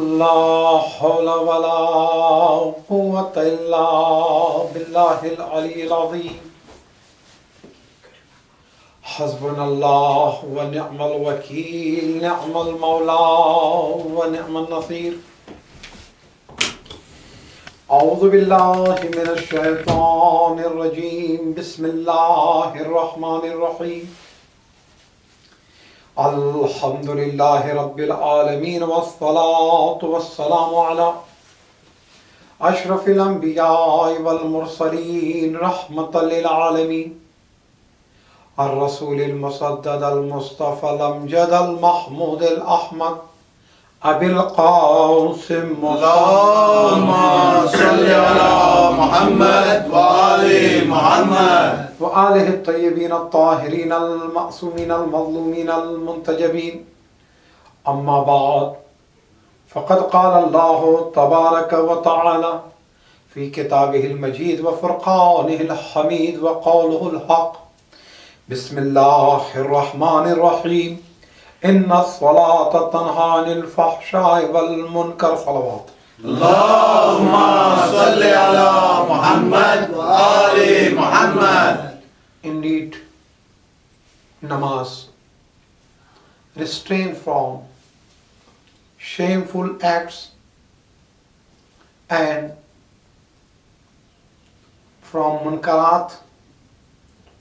لا حول ولا قوة إلا بالله العلي العظيم. حسبنا الله ونعم الوكيل، نعم المولى ونعم النصير. أعوذ بالله من الشيطان الرجيم. بسم الله الرحمن الرحيم. الحمد لله رب العالمين، والصلاة والسلام على أشرف الأنبياء والمرسلين رحمة للعالمين، الرسول المسدد المصطفى الأمجد المحمود الأحمد أبي القاسم. اللهم صل على محمد وآل محمد وآله الطيبين الطاهرين المعصومين المظلومين المنتجبين. أما بعد، فقد قال الله تبارك وتعالى في كتابه المجيد وفرقانه الحميد وقوله الحق. بسم الله الرحمن الرحيم. إن الصلاة تنهى عن الفحشاء والمنكر. صلوات. اللهم صل على محمد وآل محمد. Indeed, namaz restrain from shameful acts and from munkarat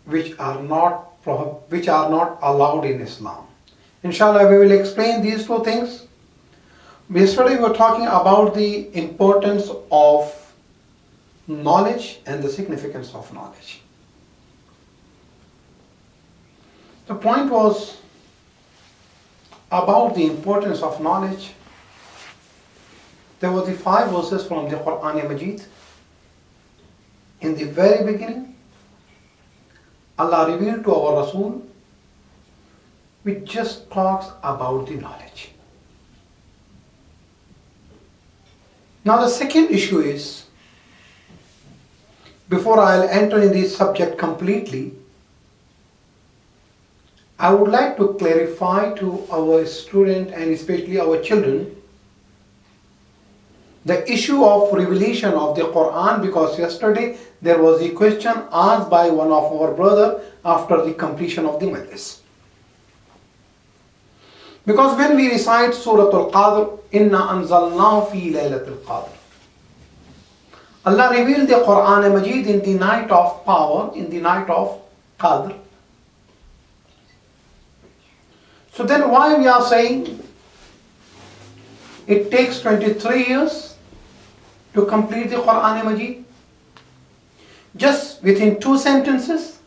which are not allowed in Islam. Inshallah, we will explain these two things. Yesterday we were talking about the importance of knowledge and the significance of knowledge. The point was about the importance of knowledge. There were the 5 verses from the Quran Majid. In the very beginning, Allah revealed to our Rasul, which just talks about the knowledge. Now the second issue is, before I'll enter in this subject completely, I would like to clarify to our students and especially our children the issue of revelation of the Quran, because yesterday there was a question asked by one of our brother after the completion of the majlis. Because when we recite Surah Al-Qadr, Inna anzalnahu fi laylatil qadr, Allah revealed the Quran Majid in the night of power, in the night of Qadr. So then why we are saying it takes 23 years to complete the Quran Majid? Just within 2 sentences.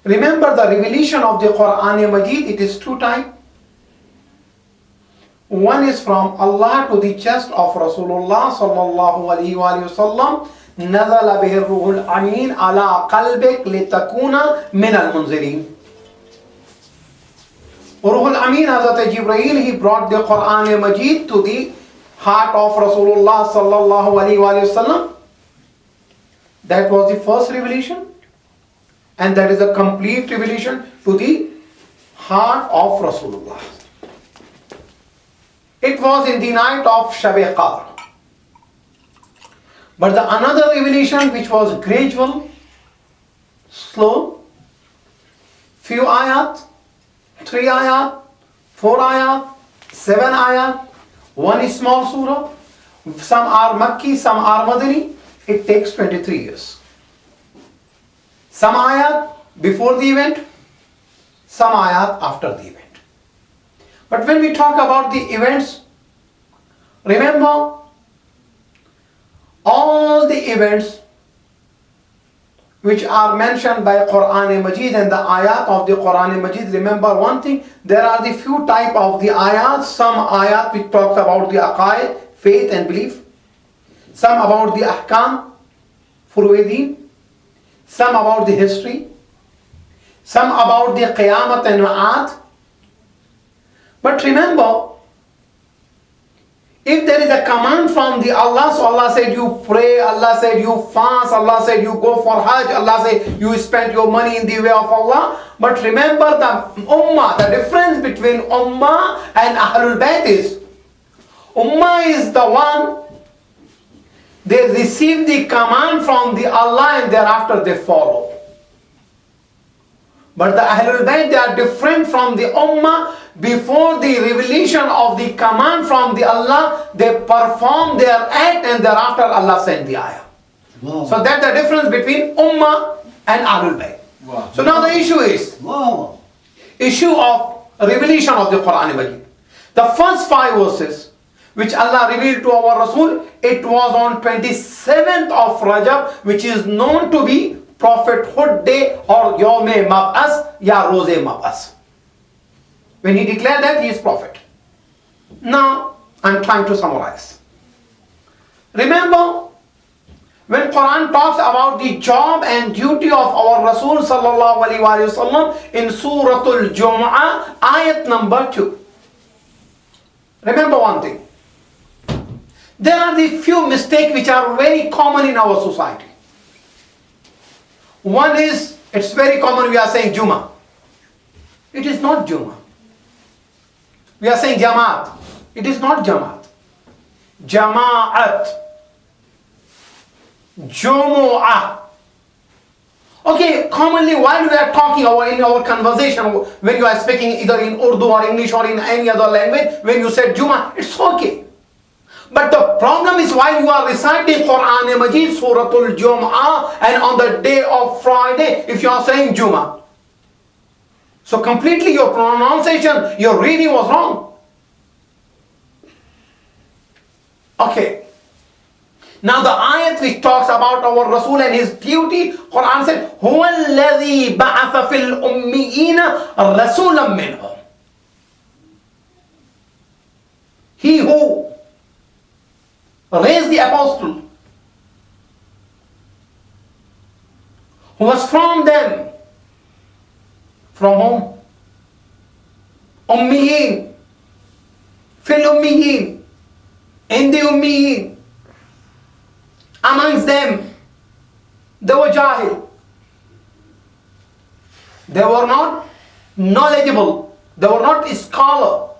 Remember, the revelation of the Quran Majid, it is 2 types. One is from Allah to the chest of Rasulullah sallallahu alaihi wasallam. نزل به الروح الأمين على قلبك لتكون من المنزلين. Ruhul Amin, Hazrat Jibreel, he brought the Quran Majid to the heart of Rasulullah sallallahu alaihi wasallam. That was the first revelation, and that is a complete revelation to the heart of Rasulullah. It was in the night of Shab-e Qadr. But the another revelation which was gradual, slow, few ayat, 3 ayat, 4 ayat, 7 ayat, 1 small surah, some are Makki, some are Madani, it takes 23 years. Some ayat before the event, some ayat after the event. But when we talk about the events, remember all the events which are mentioned by Quran Majid and the ayat of the Quran Majid. Remember one thing, there are the few type of the ayat. Some ayat which talks about the aqaid, faith and belief. Some about the ahkam, furwedin. Some about the history. Some about the qiyamat and ma'at. But remember, if there is a command from the Allah, so Allah said you pray, Allah said you fast, Allah said you go for Hajj, Allah said you spend your money in the way of Allah. But remember the Ummah, the difference between Ummah and Ahlul Bayt is, Ummah is the one, they receive the command from the Allah and thereafter they follow. But the Ahlul Bayt, they are different from the Ummah. Before the revelation of the command from the Allah, they perform their act and thereafter Allah sent the ayah. Wow. So that's the difference between Ummah and Ahlul Bayt. Wow. So now the issue is, Wow. issue of revelation of the Quran Majid. The first 5 verses which Allah revealed to our Rasul, it was on 27th of Rajab, which is known to be Prophethood Day or Yawm-e Mab'as ya Roze Mab'as. When he declared that he is Prophet. Now, I'm trying to summarize. Remember, when Quran talks about the job and duty of our Rasul sallallahu alaihi wasallam in Suratul Jumu'ah, ayat number 2. Remember one thing. There are the few mistakes which are very common in our society. One is, it's very common, we are saying Juma. It is not Juma. We are saying Jamaat. It is not Jamaat. Jama'at. Jumu'ah. Okay, commonly while we are talking or in our conversation, when you are speaking either in Urdu or English or in any other language, when you said Juma, it's okay. But the problem is while you are reciting Quran Majid, Suratul Jumu'ah, and on the day of Friday, if you are saying Juma. So completely your pronunciation, your reading was wrong. Okay. Now the ayat which talks about our Rasul and his duty, Quran said, هُوَ الَّذِي بَعَثَ فِي الْأُمِّيِّينَ رَسُولًا مِّنْهُمْ. He who raised the apostle, who was from them. From whom? Ummiyin. Fil Ummiyin. In the Ummiyin. Amongst them, they were Jahil. They were not knowledgeable. They were not a scholar.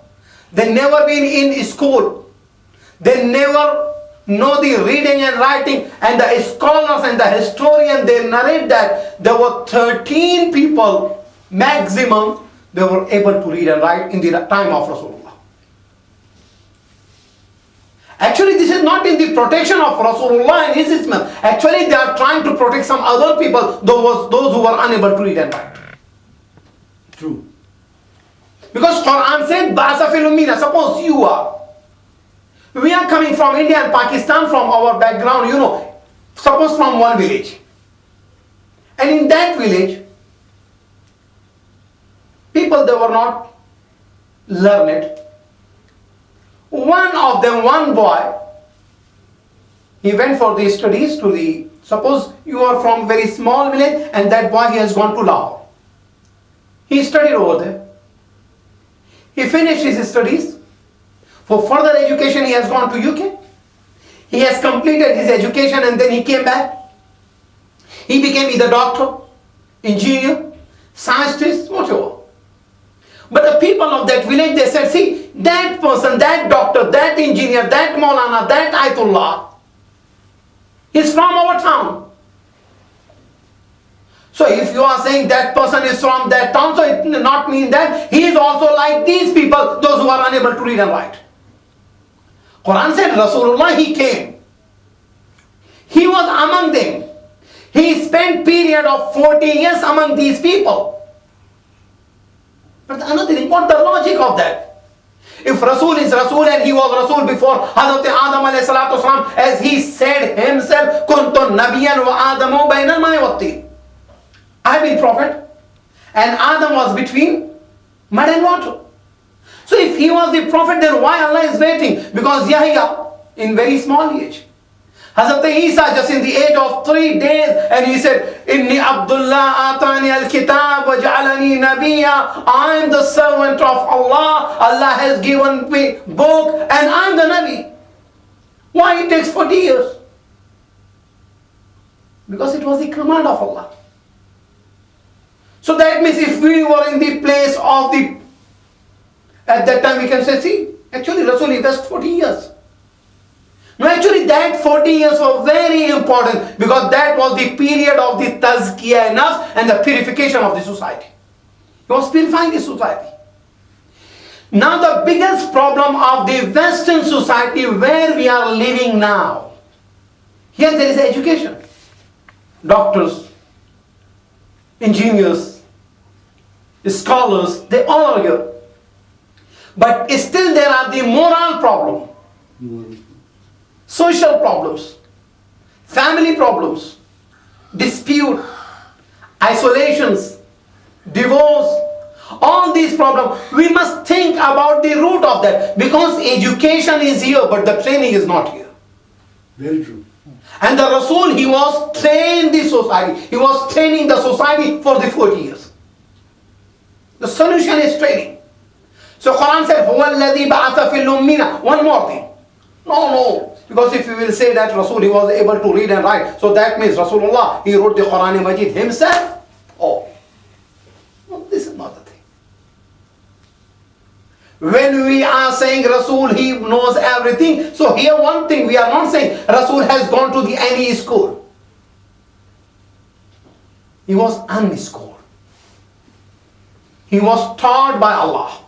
They never been in school. They never know the reading and writing. And the scholars and the historian, they narrate that there were 13 people maximum they were able to read and write in the time of Rasulullah. Actually, this is not in the protection of Rasulullah and his Islam. Actually, they are trying to protect some other people, those who were unable to read and write. True. Because Quran said, Ba'asa fil ummina. Suppose you are. We are coming from India and Pakistan, from our background, you know. Suppose from one village. And in that village, people, they were not learned. One of them, one boy, he went for the studies to the, suppose you are from very small village and that boy, he has gone to Lahore. He studied over there. He finished his studies. For further education, he has gone to UK. He has completed his education and then he came back. He became either doctor, engineer, scientist, whatever. But the people of that village, they said, see, that person, that doctor, that engineer, that Maulana, that Ayatollah, is from our town. So if you are saying that person is from that town, so it does not mean that he is also like these people, those who are unable to read and write. Quran said Rasulullah, he came. He was among them. He spent period of 40 years among these people. But another thing, what the logic of that? If Rasul is Rasul and he was Rasul before Hazrat Adam alayhi salatu wasalam, as he said himself, Kuntu nabiyan wa Adamu bayna al-ma'i wat-tin. I have been prophet and Adam was between mud and water. So if he was the prophet, then why Allah is waiting? Because Yahya, in very small age. Hazrat Isa just in the age of 3 days, and he said, Inni Abdullah atani al-kitab wa ja'alani nabiyya. I am the servant of Allah. Allah has given me book and I am the Nabi. Why it takes 40 years? Because it was the command of Allah. So that means if we were in the place of the, at that time we can say, see, Actually, Rasul invested 40 years. No, actually that 40 years were very important because that was the period of the tazkiyah nafs and the purification of the society. He was purifying the society. Now the biggest problem of the Western society where we are living now, here there is education. Doctors, engineers, scholars, they all are here. But still there are the moral problem, social problems, family problems, dispute, isolations, divorce, all these problems. We must think about the root of that because education is here but the training is not here. Very true. And the Rasul, he was training the society. He was training the society for the 40 years. The solution is training. So Quran said, هُوَ الَّذِي بَعَثَ فِي الْأُمِّينَ. One more thing. No. Because if you will say that Rasul, he was able to read and write, so that means Rasulullah, he wrote the Quran Majid himself. Oh. No, this is not the thing. When we are saying Rasul, he knows everything. So here one thing, we are not saying Rasul has gone to the any school. He was unschooled. He was taught by Allah.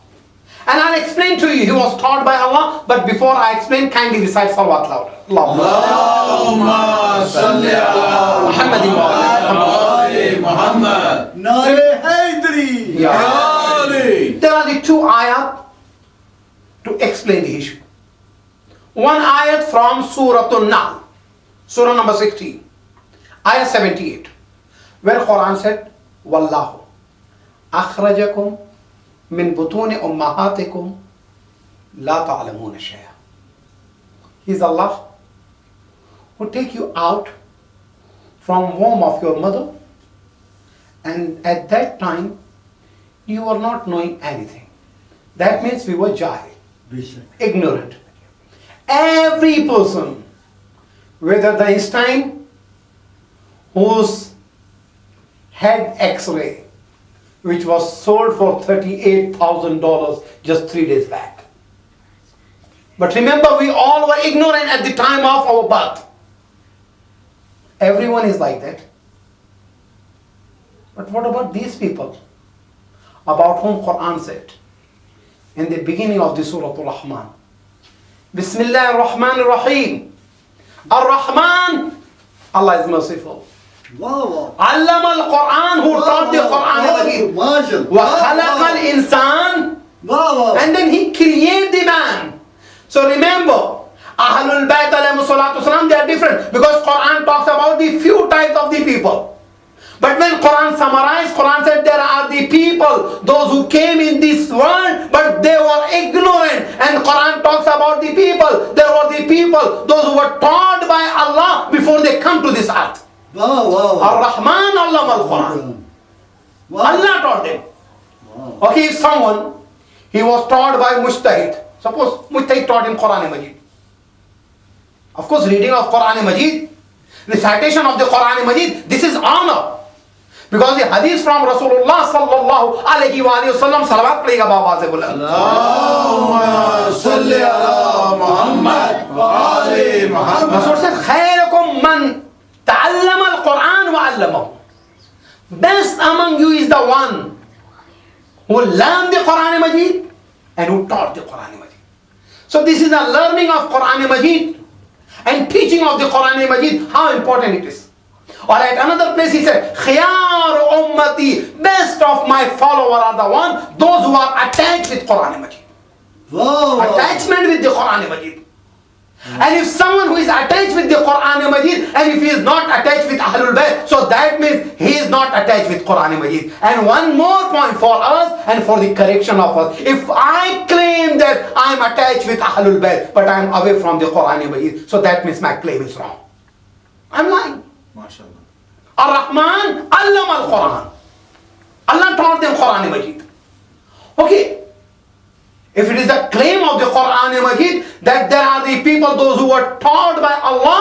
And I'll explain to you, he was taught by Allah, but before I explain, kindly recite salawat louder. Allahumma salli ala Muhammadin wa ali Muhammad. Nare Haydari. There are the two ayat to explain the issue. One ayat from Surah An-Nahl, Surah number 16, ayat 78, where Quran said, Wallahu akhrajakum min butuni ummahatikum la ta'lamuna shay'a. He is Allah who take you out from womb of your mother, and at that time you were not knowing anything. That means we were jahil, ignorant. Every person, whether the Einstein whose head X-ray which was sold for $38,000 just 3 days back. But remember, we all were ignorant at the time of our birth. Everyone is like that. But what about these people about whom Quran said in the beginning of the Surah Al-Rahman, Bismillah ar-Rahman ar-Rahim. Ar-Rahman, Allah is merciful. Wow. Allama al-Quran, who taught the Quran. Wa khalaqa al-insan. And then he created the man. So remember, Ahlul Bayt alayhi salatu wasalam, they are different because Quran talks about the few types of the people. But when Quran summarized, Quran said there are the people, those who came in this world, but they were ignorant. And Quran talks about the people. There were the people, those who were taught by Allah before they come to this earth. Ar-Rahman allama al-Quran. Allah taught them. Okay, if someone, he was taught by Mujtahid. Suppose Mujtahid taught him Quran Majid. Of course, reading of Quran Majid, recitation of the Quran Majid, this is honor. Because the hadith from Rasulullah sallallahu alayhi wa sallam, salawat playega Baba se bola. Allahumma salli ala Muhammad wa ali Muhammad. Rasul said, khairukum man ta'allama al-Quran wa 'allamahu. Best among you is the one who learned the Quran Majid and who taught the Quran Majid. So this is the learning of Quran Majid and teaching of the Quran Majid, how important it is. Or at another place he said, Khiyar ummati, best of my follower are the one, those who are attached with Quran Majid. Attachment with the Quran Majid. And if someone who is attached with the Quran Majid, and if he is not attached with Ahlul Bayt, so that means he is not attached with Quran Majid. And one more point for us and for the correction of us. If I claim that I am attached with Ahlul Bayt, but I am away from the Quran Majid, so that means my claim is wrong. I am lying. MashaAllah. Ar-Rahman allama al-Quran. Allah taught them Quran Majid. Okay. If it is the claim of the Quran Majid that there are the people, those who were taught by Allah,